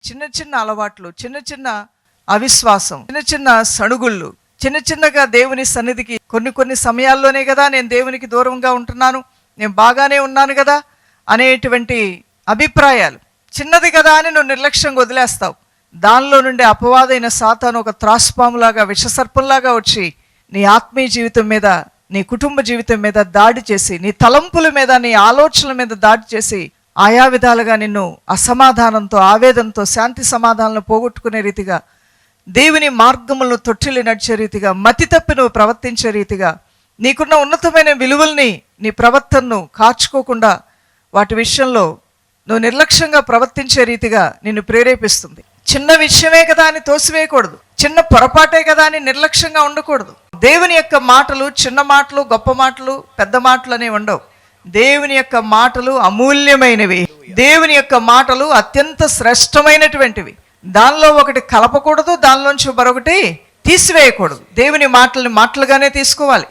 చిన్న చిన్న అలవాట్లు, చిన్న చిన్న అవిశ్వాసం, చిన్న చిన్న సణుగుళ్ళు, చిన్న చిన్నగా దేవుని సన్నిధికి కొన్ని సమయాల్లోనే కదా నేను దేవునికి దూరంగా ఉంటున్నాను, నేను బాగానే ఉన్నాను కదా అనేటువంటి అభిప్రాయాలు, చిన్నది కదా అని నువ్వు నిర్లక్ష్యంగా వదిలేస్తావు. దానిలో నుండి అపవాదైన సాతాను ఒక త్రాసుపాములాగా, విషసర్పంలాగా వచ్చి నీ ఆత్మీయ జీవితం మీద, నీ కుటుంబ జీవితం మీద దాడి చేసి, నీ తలంపుల మీద, నీ ఆలోచనల మీద దాడి చేసి ఆయా విధాలుగా నిన్ను అసమాధానంతో, ఆవేదనతో, శాంతి సమాధానాలను పోగొట్టుకునే రీతిగా, దేవుని మార్గములను తొట్టిల్లి నడిచే రీతిగా, మతి తప్పి నువ్వు ప్రవర్తించే రీతిగా, నీకున్న ఉన్నతమైన విలువల్ని, నీ ప్రవర్తనను కార్చుకోకుండా వాటి విషయంలో నువ్వు నిర్లక్ష్యంగా ప్రవర్తించే రీతిగా నిన్ను ప్రేరేపిస్తుంది. చిన్న విషయమే కదా అని తోసివేయకూడదు, చిన్న పొరపాటే కదా అని నిర్లక్ష్యంగా ఉండకూడదు. దేవుని యొక్క మాటలు చిన్న మాటలు, గొప్ప మాటలు, పెద్ద మాటలు అనేవి ఉండవు. దేవుని యొక్క మాటలు అమూల్యమైనవి, దేవుని యొక్క మాటలు అత్యంత శ్రేష్టమైనటువంటివి. దానిలో ఒకటి కలపకూడదు, దానిలోంచి మరొకటి తీసివేయకూడదు. దేవుని మాటల్ని మాటలుగానే తీసుకోవాలి.